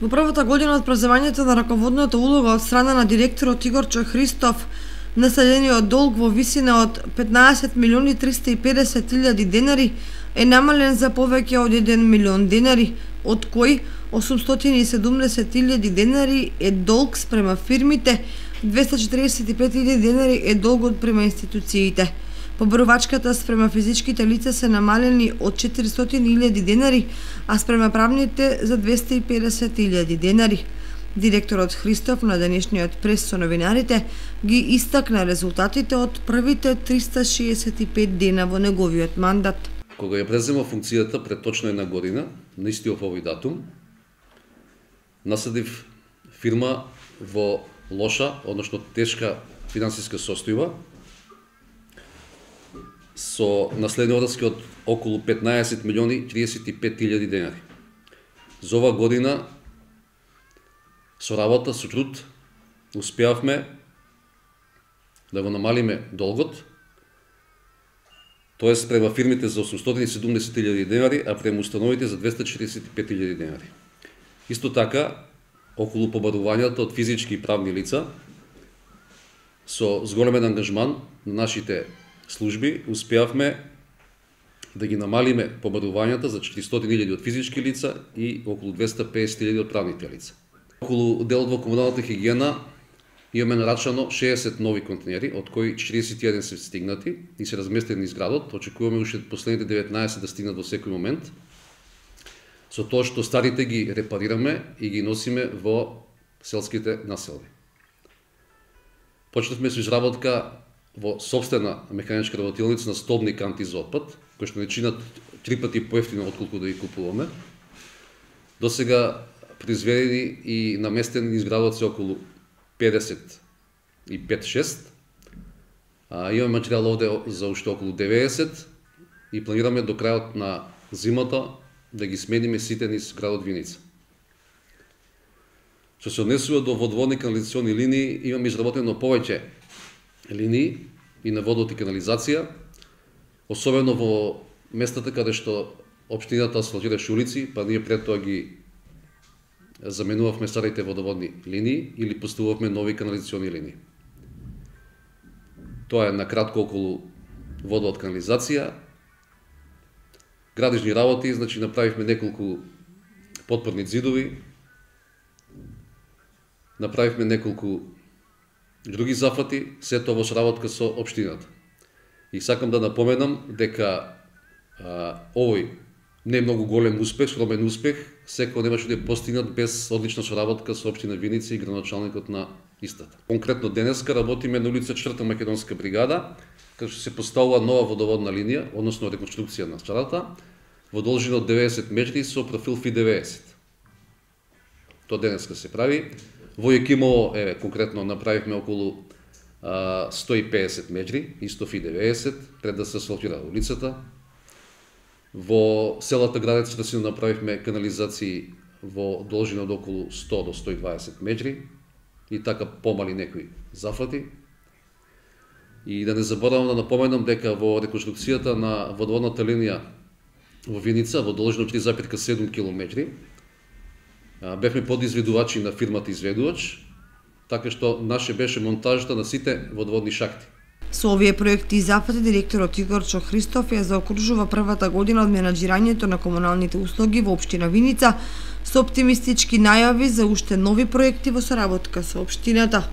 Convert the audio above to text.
Во првата година од преземањето на раководната улога од страна на директорот Игорчо Христов, наследениот долг во висина од 15.350.000 денари е намален за повеќе од 1 милион денари, од кои 870.000 денари е долг спрема фирмите, 245.000 денари е долгот према институциите. Поборувачката спрема физичките лица се намалени од 400.000 денари, а спрема правните за 250.000 денари. Директорот Христов на денешниот прес со новинарите ги истакна резултатите од првите 365 дена во неговиот мандат. Кога ја презема функцијата пред точно една година, на истиот овој датум, наследив фирма во лоша, односно тешка финансиска состојба, со наследни односки од околу 15.035.000 денари. За оваа година, со работа, со труд, успеавме да го намалиме долгот, тоест према фирмите за 870.000 денари, а према установите за 245.000 денари. Исто така, околу побарувањата од физички и правни лица, со зголемен ангажман на нашите служби, успеавме да ги намалиме побарувањата за 400.000 од физички лица и околу 250.000 од правните лица. Околу делот во комуналната хигиена имаме нарачано 60 нови контейнери, од кои 41 се стигнати и се разместени низ градот. Очекуваме уште последните 19 да стигнат во секој момент. Со тоа што старите ги репарираме и ги носиме во селските населби. Почнавме со изработка во собствена механичка работилница на столбни канти за отпад, кои што не чинат 3 пати поевтино отколку да ги купуваме. Досега произведени и наместени низ градот се околу 55-6. Имаме материјал овде за уште околу 90 и планираме до крајот на зимата да ги смениме сите низ градот Виница. Што се однесува до водоводни канализациони линии, имаме изработено повеќе линии и на водот и канализација, особено во местата каде што општината асфалтираше улици, па ние пред тоа ги заменувавме старите водоводни линии или поставувавме нови канализациони линии. Тоа е накратко околу водовод канализација. Градежни работи, значи направивме неколку подпорни ѕидови, направивме неколку други зафати, се тоа во соработка со општината. И сакам да напоменам дека овој не е многу голем успех, скромен успех, секој немаше да е постигнат без одлична соработка со општина Виница и градоначалникот на истата. Конкретно денеска работиме на улица 4 Македонска бригада, каде што се поставува нова водоводна линија, односно реконструкција на старата, во должина од 90 метри со профил FI90. Тоа денеска се прави. Во Јекимово, конкретно направивме околу 150 метри, исто FI90, пред да се асфалтира улицата. Во селата Градец Расино направивме канализации во должина од околу 100 до 120 метри и така помали некои зафати. И да не заборавам да напоменам дека во реконструкцијата на водоводната линија во Виница, во должина 3,7 км, бевме подизведувачи на фирмата изведувач, така што наше беше монтажата на сите водоводни шахти. Со овие проекти и зафати директорот Игорчо Христов ја заокружува првата година од менаџирањето на комуналните услуги во општина Виница со оптимистички најави за уште нови проекти во соработка со општината.